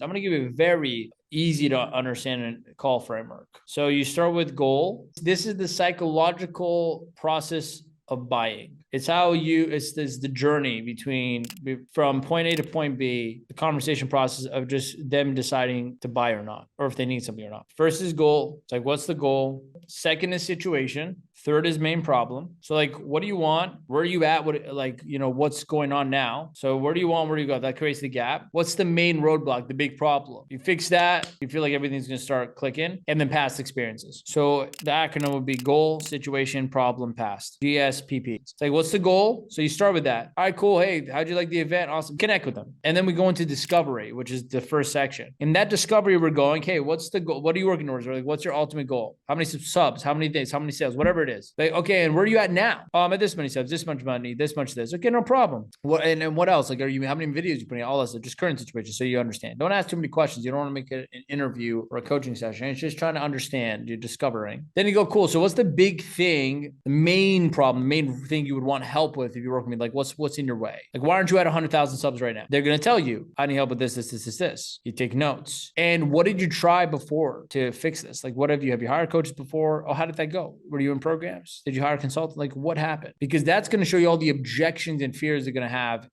I'm going to give you a very easy to understand call framework. So you start with goal. This is the psychological process of buying. It's the journey from point A to point B, the conversation process of just them deciding to buy or not, or if they need something or not. First is goal. It's like, what's the goal? Second is situation. Third is main problem. So like, what do you want? Where are you at? What's going on now? So where do you want? Where do you go? That creates the gap. What's the main roadblock, the big problem? You fix that, you feel like everything's going to start clicking, and then past experiences. So the acronym would be goal, situation, problem, past. GSPP. It's like, what's the goal? So you start with that. All right, cool. Hey, how'd you like the event? Awesome. Connect with them. And then we go into discovery, which is the first section. In that discovery, we're going, hey, what's the goal? What are you working towards? Or like, what's your ultimate goal? How many subs? How many days? How many sales? Whatever it is. Like, okay, and where are you at now? I'm at this many subs, this much money, this much this. Okay, no problem. What else? Like, how many videos you putting out? All this, just current situation, so you understand. Don't ask too many questions. You don't want to make it an interview or a coaching session. It's just trying to understand. You're discovering. Then you go, cool. So what's the big thing, the main problem, the main thing you would want help with if you're working with me? Like, what's in your way? Like, why aren't you at 100,000 subs right now? They're gonna tell you, I need help with this. You take notes. And what did you try before to fix this? Like, have you hired coaches before? Oh, how did that go? Were you in programs? Did you hire a consultant? Like, what happened? Because that's going to show you all the objections and fears they're going to have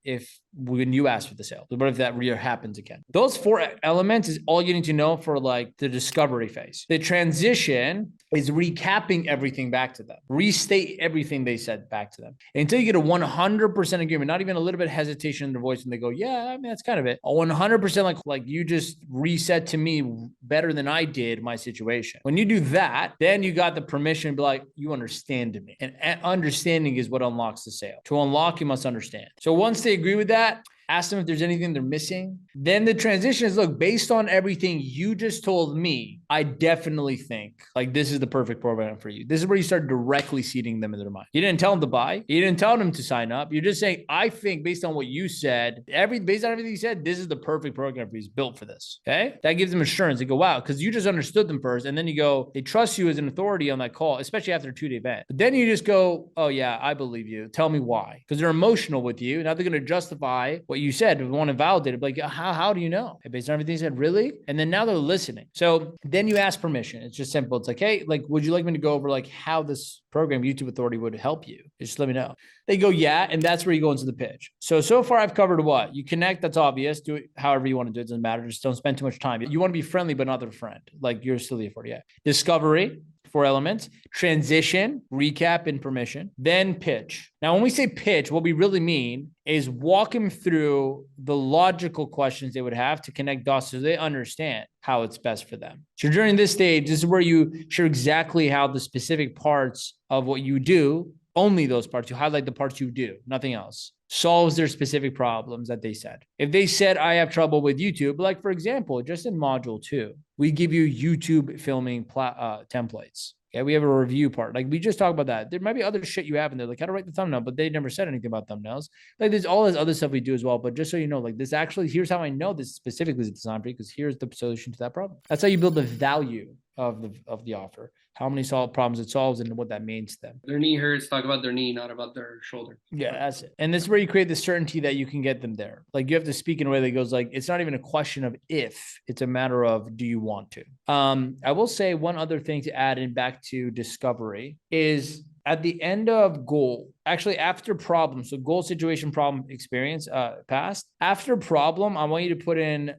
when you ask for the sale. What if that happens again? Those 4 elements is all you need to know for like the discovery phase. The transition is recapping everything back to them, restate everything they said back to them until you get a 100% agreement, not even a little bit of hesitation in their voice. And they go, yeah, I mean, that's kind of it. A 100% like you just reset to me better than I did my situation. When you do that, then you got the permission to be like, you understand me. And understanding is what unlocks the sale. To unlock, you must understand. So once they agree with that, ask them if there's anything they're missing. Then the transition is, look, based on everything you just told me, I definitely think like this is the perfect program for you. This is where you start directly seeding them in their mind. You didn't tell them to buy. You didn't tell them to sign up. You're just saying, I think based on what you said, based on everything you said, this is the perfect program for you. It's built for this. Okay. That gives them assurance. They go, wow, because you just understood them first. And then you go, they trust you as an authority on that call, especially after a 2-day event. But then you just go, oh yeah, I believe you. Tell me why. Because they're emotional with you. Now they're going to justify what you said. If they want to validate it, like, how do you know? Based on everything you said, really? And then now they're listening. So then you ask permission. It's just simple. It's like, hey, like, would you like me to go over like how this program, YouTube Authority, would help you? Just let me know. They go, yeah. And that's where you go into the pitch. So far I've covered what? You connect, that's obvious. Do it however you want to do it. It doesn't matter. Just don't spend too much time. You want to be friendly, but not their friend. Like you're still the authority. Yeah. Discovery, 4 elements, transition, recap, and permission, then pitch. Now, when we say pitch, what we really mean is walk them through the logical questions they would have to connect dots so they understand how it's best for them. So during this stage, this is where you share exactly how the specific parts of what you do, only those parts, you highlight the parts you do, nothing else, solves their specific problems that they said. If they said, I have trouble with YouTube, like for example, just in module 2, we give you YouTube filming templates. Okay, we have a review part. Like we just talked about that. There might be other shit you have in there, like how to write the thumbnail, but they never said anything about thumbnails. Like there's all this other stuff we do as well. But just so you know, like this actually, here's how I know this specifically is designed for you, because here's the solution to that problem. That's how you build the value of the offer, how many problems it solves, and what that means to them. Their knee hurts, talk about their knee, not about their shoulder. Yeah, that's it. And this is where you create the certainty that you can get them there. Like you have to speak in a way that goes like, it's not even a question of if, it's a matter of, do you want to? I will say one other thing to add in back to discovery is at the end of goal, actually after problem, so goal, situation, problem, experience, past, after problem, I want you to put in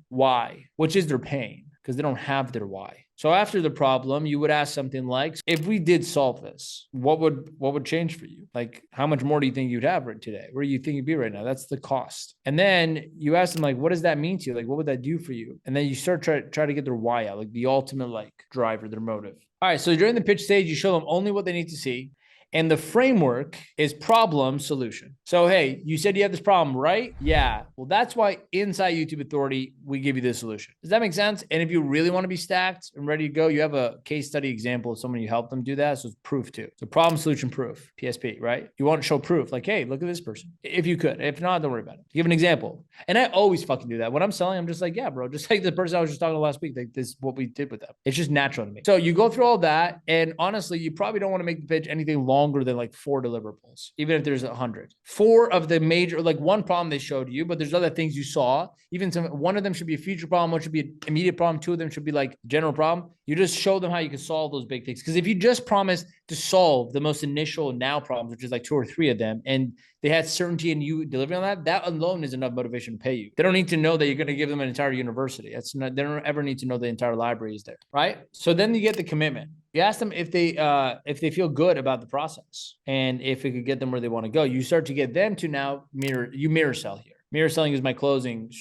why, which is their pain, because they don't have their why. So after the problem, you would ask something like, if we did solve this, what would change for you? Like, how much more do you think you'd have right today? Where do you think you'd be right now? That's the cost. And then you ask them, like, what does that mean to you? Like, what would that do for you? And then you start try to get their why out, like the ultimate like driver, their motive. All right. So during the pitch stage, you show them only what they need to see. And the framework is problem solution. So, hey, you said you have this problem, right? Yeah. Well, that's why inside YouTube Authority, we give you this solution. Does that make sense? And if you really want to be stacked and ready to go, you have a case study example of someone you helped them do that. So it's proof too. So problem, solution, proof, PSP, right? You want to show proof like, hey, look at this person. If you could. If not, don't worry about it. Give an example. And I always fucking do that. When I'm selling, I'm just like, yeah, bro, just like the person I was just talking to last week. Like this is what we did with them. It's just natural to me. So you go through all that. And honestly, you probably don't want to make the pitch anything long longer than like 4 deliverables, even if there's 100. 4 of the major, like one problem they showed you, but there's other things you saw. Even one of them should be a future problem, one should be an immediate problem, 2 of them should be like general problem. You just show them how you can solve those big things. Because if you just promise to solve the most initial now problems, which is like 2 or 3 of them, and they had certainty in you delivering on that, that alone is enough motivation to pay you. They don't need to know that you're going to give them an entire university. That's not, they don't ever need to know the entire library is there, right? So then you get the commitment. You ask them if they feel good about the process and if it could get them where they want to go. You start to get them to now mirror sell here. Mirror selling is my closing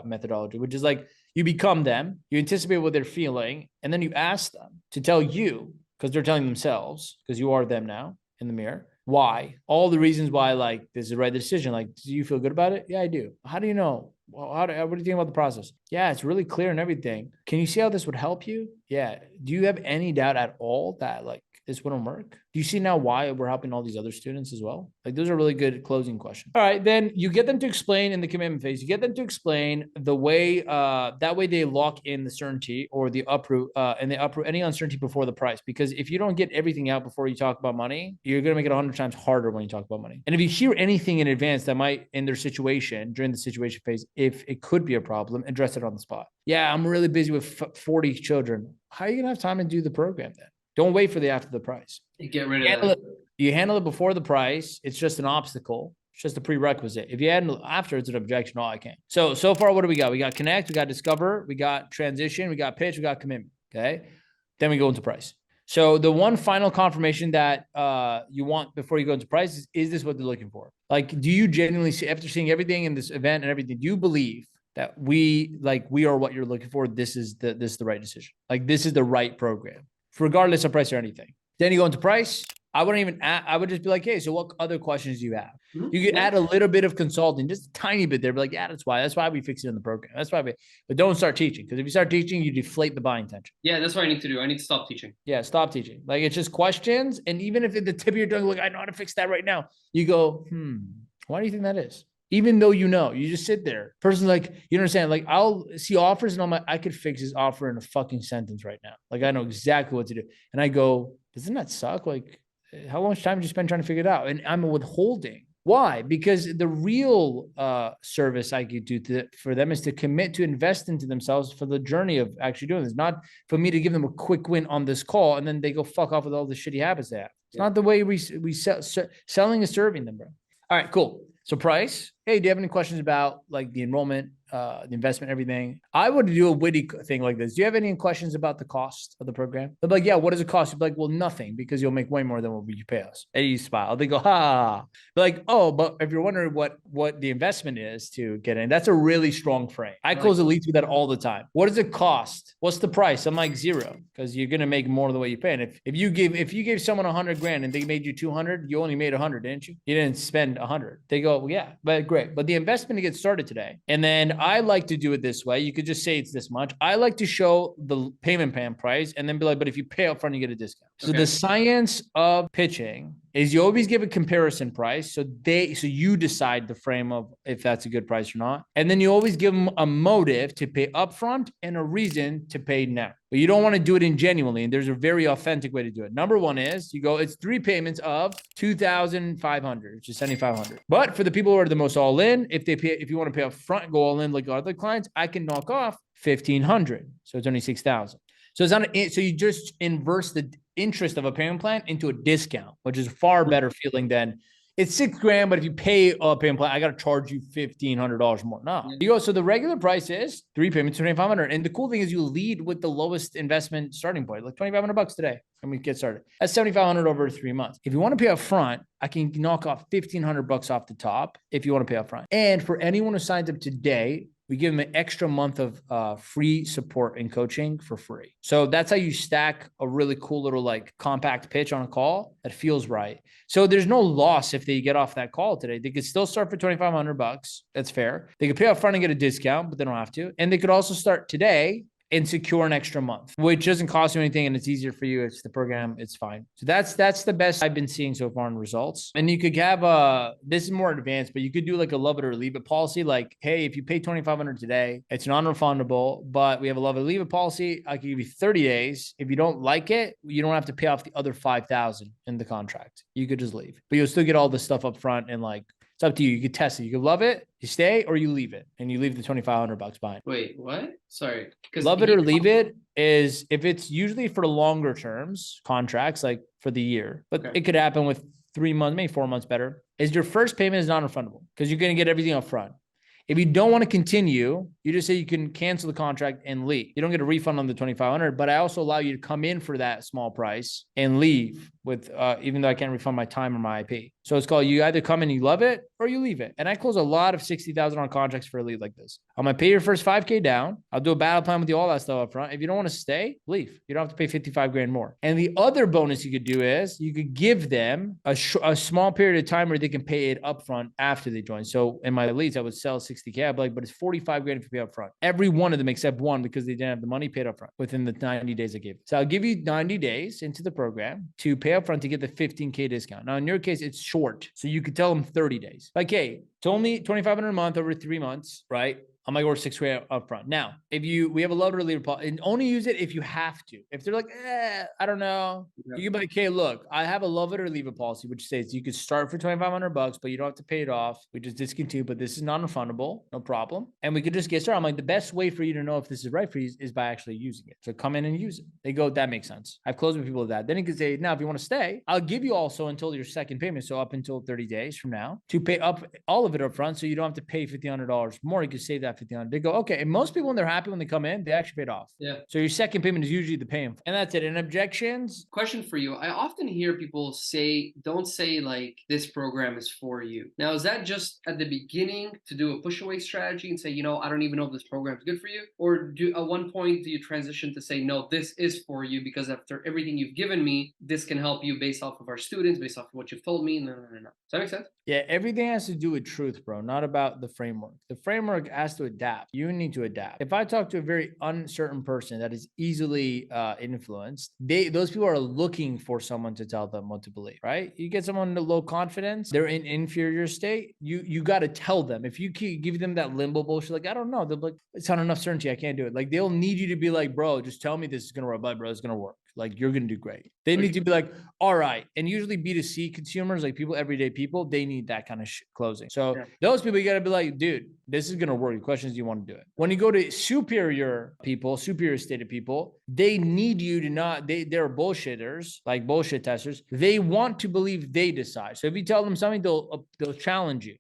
methodology, which is like you become them, you anticipate what they're feeling, and then you ask them to tell you, because they're telling themselves, because you are them now in the mirror, why, all the reasons why, like, this is the right decision. Like, do you feel good about it? Yeah, I do. How do you know? Well, what do you think about the process? Yeah, it's really clear and everything. Can you see how this would help you? Yeah. Do you have any doubt at all that like this wouldn't work? Do you see now why we're helping all these other students as well? Like, those are really good closing questions. All right, then you get them to explain in the commitment phase. You get them to explain the way, that way they lock in the certainty or the uproot, and they uproot any uncertainty before the price. Because if you don't get everything out before you talk about money, you're going to make it 100 times harder when you talk about money. And if you hear anything in advance that might, in their situation, during the situation phase, if it could be a problem, address it on the spot. Yeah, I'm really busy with 40 children. How are you going to have time to do the program then? Don't wait for the after the price. You get rid of that. You handle it before the price. It's just an obstacle. It's just a prerequisite. If you handle it after, it's an objection. Oh, I can't. So far, what do we got? We got connect, we got discover, we got transition, we got pitch, we got commitment. Okay. Then we go into price. So the one final confirmation that you want before you go into price is this what they're looking for? Like, do you genuinely see, after seeing everything in this event and everything, do you believe that we are what you're looking for? This is the right decision. Like, this is the right program, regardless of price or anything. Then you go into price. I wouldn't even add, I would just be like, hey, so what other questions do you have? Mm-hmm. You could add a little bit of consulting, just a tiny bit there. But like, yeah, that's why we fix it in the program. That's why but don't start teaching. Because if you start teaching, you deflate the buying tension. Yeah, that's what I need to do. I need to stop teaching. Yeah, stop teaching. Like, it's just questions. And even if at the tip of your tongue, like, I know how to fix that right now, you go, why do you think that is? Even though you know, you just sit there. Person's like, you understand? Like, I'll see offers and I'm like, I could fix this offer in a fucking sentence right now. Like, I know exactly what to do. And I go, doesn't that suck? Like, how much time did you spend trying to figure it out? And I'm withholding. Why? Because the real service I could do for them is to commit to invest into themselves for the journey of actually doing this. Not for me to give them a quick win on this call and then they go fuck off with all the shitty habits they have. It's not the way we sell. Selling is serving them, bro. All right, cool. So price. Hey, do you have any questions about like the enrollment, the investment, everything? I would do a witty thing like this. Do you have any questions about the cost of the program? They're like, yeah, what does it cost? You're like, well, nothing, because you'll make way more than what you pay us. And you smile. They go, ha. They're like, oh, but if you're wondering what the investment is to get in, that's a really strong frame. I close the leads with that all the time. What does it cost? What's the price? I'm like 0, because you're gonna make more than what you pay. And if you gave someone $100,000 and they made you 200, you only made 100, didn't you? You didn't spend 100. They go, well, yeah, but great. But the investment to get started today. And then I like to do it this way. You could just say it's this much. I like to show the payment plan price and then be like, but if you pay up front, you get a discount. So the science of pitching is you always give a comparison price. So you decide the frame of if that's a good price or not. And then you always give them a motive to pay upfront and a reason to pay now. But you don't want to do it ingenuinely. And there's a very authentic way to do it. Number one is you go, it's 3 payments of $2,500, which is $7,500. But for the people who are the most all in, if you want to pay up front, go all in like other clients, I can knock off $1,500. So it's only $6,000. So it's not, so you just inverse the interest of a payment plan into a discount, which is far better feeling than it's $6,000, but if you pay a payment plan, I got to charge you $1,500 more. No, you go. So the regular price is 3 payments, $2,500. And the cool thing is you lead with the lowest investment starting point, like $2,500 today. And we get started. That's $7,500 over 3 months. If you want to pay up front, I can knock off $1,500 off the top if you want to pay up front. And for anyone who signs up today, we give them an extra month of free support and coaching for free. So that's how you stack a really cool little like compact pitch on a call that feels right. So there's no loss if they get off that call today. They could still start for $2,500. That's fair. They could pay up front and get a discount, but they don't have to. And they could also start today and secure an extra month, which doesn't cost you anything and it's easier for you. It's the program. It's fine. So that's the best I've been seeing so far in results. And you could have this is more advanced, but you could do like a love it or leave it policy. Like, hey, if you pay $2,500 today, it's non-refundable, but we have a love it or leave it policy. I can give you 30 days. If you don't like it, you don't have to pay off the other 5,000 in the contract. You could just leave, but you'll still get all this stuff up front. And like, it's up to you. You could test it. You could love it, you stay, or you leave it, and you leave the $2,500 behind. Wait, what? Sorry. Love it or leave it is if it's usually for longer terms contracts, like for the year, but it could happen with 3 months, maybe 4 months better, is your first payment is non-refundable because you're going to get everything up front. If you don't want to continue, you just say you can cancel the contract and leave. You don't get a refund on the $2,500, but I also allow you to come in for that small price and leave with, even though I can't refund my time or my IP. So it's called, you either come in and you love it or you leave it. And I close a lot of $60,000 contracts for a lead like this. I'm going to pay your first 5K down. I'll do a battle plan with you, all that stuff up front. If you don't want to stay, leave. You don't have to pay 55 grand more. And the other bonus you could do is you could give them a small period of time where they can pay it upfront after they join. So in my leads, I would sell 60K. I'd be like, but it's 45 grand if you pay up front. Every one of them except one, because they didn't have the money, paid up front within the 90 days I gave. So I'll give you 90 days into the program to pay up front to get the 15K discount. Now, in your case, it's short. So you could tell them 30 days. Like, hey, it's only $2,500 a month over 3 months, right? I'm like, or 6 grand up front. Now, if we have a love it or leave it policy, and only use it if you have to. If they're like, I don't know, you can be like, okay, look, I have a love it or leave it policy, which says you could start for $2,500, but you don't have to pay it off. We just discontinue, but this is non-refundable, no problem. And we could just get started. I'm like, the best way for you to know if this is right for you is by actually using it. So come in and use it. They go, that makes sense. I've closed with people with that. Then you can say, now, if you want to stay, I'll give you also until your second payment. So up until 30 days from now to pay up all of it up front. So you don't have to pay $1,500 more. You can save that $1,500. They go, okay. And most people, when they're happy when they come in, they actually paid off. Yeah. So your second payment is usually the payment. And that's it. And objections. Question for you. I often hear people say, don't say like this program is for you. Now, is that just at the beginning to do a push away strategy and say, you know, I don't even know if this program is good for you? Or at one point do you transition to say, no, this is for you because after everything you've given me, this can help you based off of our students, based off of what you've told me? No. Does that make sense? Yeah. Everything has to do with truth, bro, not about the framework. The framework has to adapt. You need to adapt. If I talk to a very uncertain person that is easily influenced, those people are looking for someone to tell them what to believe, right? You get someone in low confidence, they're in inferior state. You got to tell them. If you keep giving them that limbo bullshit, like, I don't know, they'll be like, it's not enough certainty, I can't do it. Like, they'll need you to be like, bro, just tell me this is going to work. But bro, it's going to work. Like, you're going to do great. They need to be like, all right. And usually B2C consumers, like people, everyday people, they need that kind of closing. So those people, you got to be like, dude, this is going to work. The question is, do you want to do it? When you go to superior people, superior stated people, they need you to not, they're bullshitters, like bullshit testers. They want to believe they decide. So if you tell them something, they'll challenge you.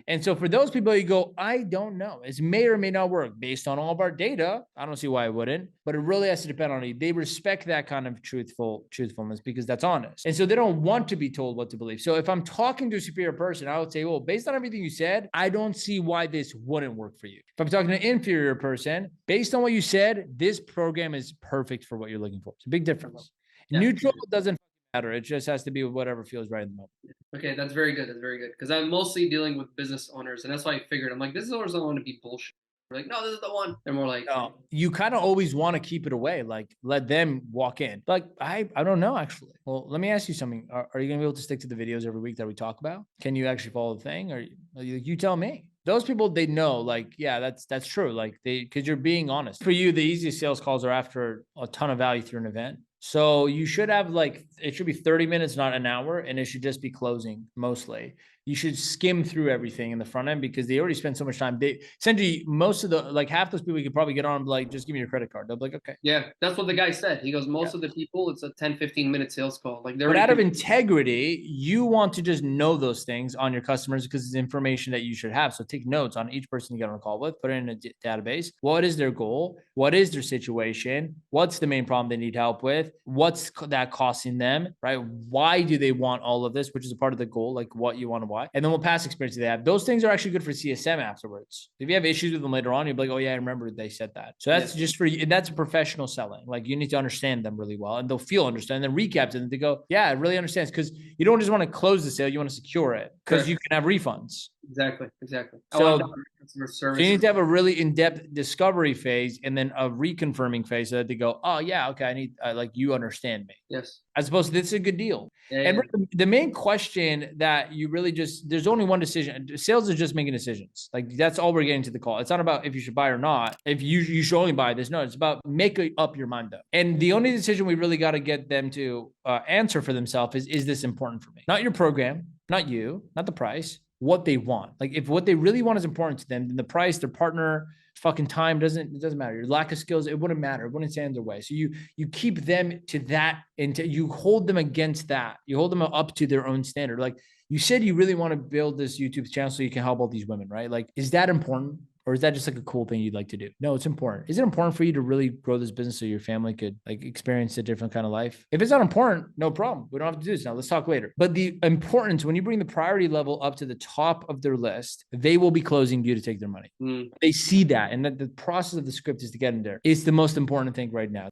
And so for those people, you go, I don't know. It may or may not work based on all of our data. I don't see why it wouldn't, but it really has to depend on you. They respect that kind of truthfulness because that's honest. And so they don't want to be told what to believe. So if I'm talking to a superior person, I would say, well, based on everything you said, I don't see why this wouldn't work for you. If I'm talking to an inferior person, based on what you said, this program is perfect for what you're looking for. It's a big difference. Yeah. Neutral doesn't matter. It just has to be whatever feels right in the moment. Okay, that's very good. That's very good. Because I'm mostly dealing with business owners, and that's why I figured, I'm like, business owners don't want to be bullshit. They're like, no, this is the one. They're more like, no, you kind of always want to keep it away, like let them walk in. Like, I don't know, actually. Well, let me ask you something. Are you going to be able to stick to the videos every week that we talk about? Can you actually follow the thing? Or you tell me. Those people, they know, like, yeah, that's true. Like because you're being honest. For you, the easiest sales calls are after a ton of value through an event. So you should have it should be 30 minutes, not an hour. And it should just be closing mostly. You should skim through everything in the front end because they already spend so much time. They essentially, most of the, half those people you could probably get on, like, just give me your credit card. They'll be like, okay. Yeah. That's what the guy said. He goes, most of the people, it's a 10, 15 minute sales call. Like, but out of integrity, you want to just know those things on your customers because it's information that you should have. So take notes on each person you get on a call with, put it in a database. What is their goal? What is their situation? What's the main problem they need help with? What's that costing them, right? Why do they want all of this, which is a part of the goal, like what you want to why, and then what past experience they have. Those things are actually good for CSM afterwards. If you have issues with them later on, you'll be like, oh yeah, I remember they said that. So that's just for you. And that's a professional selling. Like, you need to understand them really well and they'll feel understand. And then recaps and they go, yeah, it really understands. Because you don't just want to close the sale, you want to secure it because you can have refunds. Exactly. So Customer So service. you need to have a really in-depth discovery phase and then a reconfirming phase so that they go, oh yeah, okay, like you understand me. Yes. As opposed to this is a good deal. Yeah, And yeah. the main question that you really there's only one decision. Sales is just making decisions. Like that's all we're getting to the call. It's not about if you should buy or not. If you should only buy this. No, it's about make up your mind up. And the only decision we really got to get them to answer for themselves is this important for me? Not your program, not you, not the price, what they want. Like if what they really want is important to them, then the price, their partner, fucking time doesn't matter. Your lack of skills, it wouldn't matter. It wouldn't stand in their way. So you keep them to that, and you hold them against that. You hold them up to their own standard. Like you said, you really want to build this YouTube channel so you can help all these women, right? Like, is that important? Or is that just like a cool thing you'd like to do? No, it's important. Is it important for you to really grow this business so your family could like experience a different kind of life? If it's not important, no problem. We don't have to do this now. Let's talk later. But the importance, when you bring the priority level up to the top of their list, they will be closing you to take their money. They see that. And that the process of the script is to get in there. It's the most important thing right now.